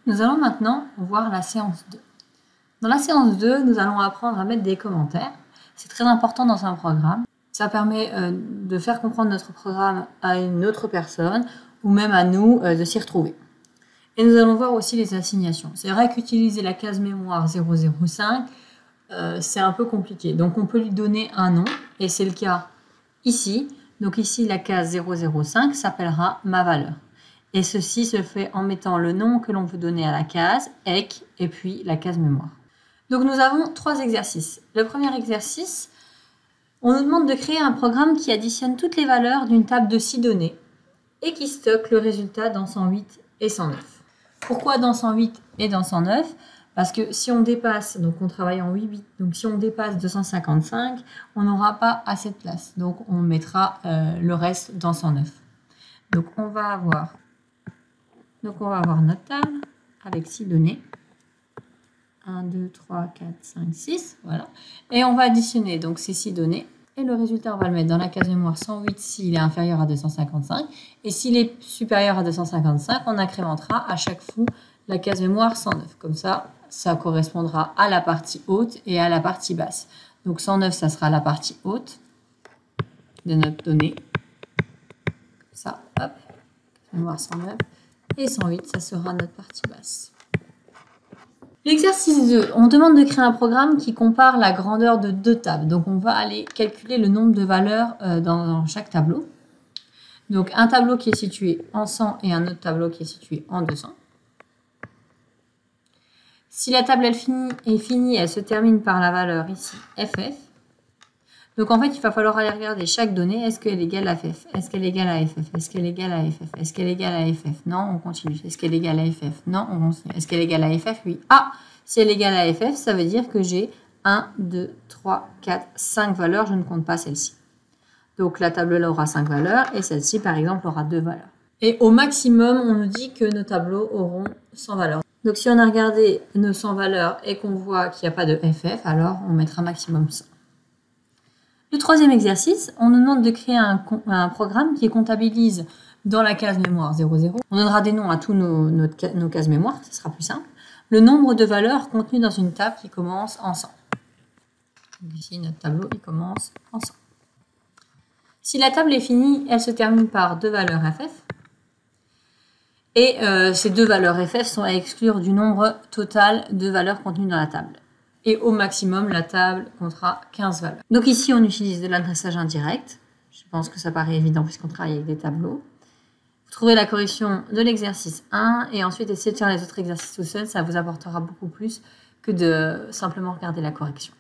Nous allons maintenant voir la séance 2. Dans la séance 2, nous allons apprendre à mettre des commentaires. C'est très important dans un programme. Ça permet de faire comprendre notre programme à une autre personne ou même à nous de s'y retrouver. Et nous allons voir aussi les assignations. C'est vrai qu'utiliser la case mémoire 005, c'est un peu compliqué. Donc on peut lui donner un nom et c'est le cas ici. Donc ici, la case 005 s'appellera ma valeur. Et ceci se fait en mettant le nom que l'on veut donner à la case, EC, et puis la case mémoire. Donc nous avons 3 exercices. Le premier exercice, on nous demande de créer un programme qui additionne toutes les valeurs d'une table de 6 données et qui stocke le résultat dans 108 et 109. Pourquoi dans 108 et dans 109? Parce que si on dépasse, donc on travaille en 8 bits, donc si on dépasse 255, on n'aura pas assez de place. Donc on mettra le reste dans 109. Donc on va avoir notre table avec 6 données. 1, 2, 3, 4, 5, 6, voilà. Et on va additionner donc ces 6 données. Et le résultat, on va le mettre dans la case mémoire 108 s'il est inférieur à 255. Et s'il est supérieur à 255, on incrémentera à chaque fois la case mémoire 109. Comme ça, ça correspondra à la partie haute et à la partie basse. Donc 109, ça sera la partie haute de notre donnée. Ça, hop, mémoire 109. Et 108, ça sera notre partie basse. L'exercice 2, on demande de créer un programme qui compare la grandeur de 2 tables. Donc on va aller calculer le nombre de valeurs dans chaque tableau. Donc un tableau qui est situé en 100 et un autre tableau qui est situé en 200. Si la table est finie, elle se termine par la valeur ici FF. Donc en fait, il va falloir aller regarder chaque donnée. Est-ce qu'elle est égale à FF? Est-ce qu'elle est égale à FF? Est-ce qu'elle est égale à FF? Est-ce qu'elle est égale à FF? Non, on continue. Est-ce qu'elle est égale à FF? Non, on continue. Est-ce qu'elle est égale à FF? Oui. Ah, si elle est égale à FF, ça veut dire que j'ai 1, 2, 3, 4, 5 valeurs. Je ne compte pas celle-ci. Donc la table là aura 5 valeurs et celle-ci, par exemple, aura 2 valeurs. Et au maximum, on nous dit que nos tableaux auront 100 valeurs. Donc si on a regardé nos 100 valeurs et qu'on voit qu'il n'y a pas de FF, alors on mettra maximum 100. Le troisième exercice, on nous demande de créer un programme qui comptabilise dans la case mémoire 00. On donnera des noms à tous nos cases mémoire, ce sera plus simple. Le nombre de valeurs contenues dans une table qui commence en 100. Donc ici, notre tableau, il commence en 100. Si la table est finie, elle se termine par 2 valeurs FF. Et ces 2 valeurs FF sont à exclure du nombre total de valeurs contenues dans la table. Et au maximum, la table comptera 15 valeurs. Donc ici, on utilise de l'adressage indirect. Je pense que ça paraît évident puisqu'on travaille avec des tableaux. Vous trouverez la correction de l'exercice 1 et ensuite essayez de faire les autres exercices tout seul. Ça vous apportera beaucoup plus que de simplement regarder la correction.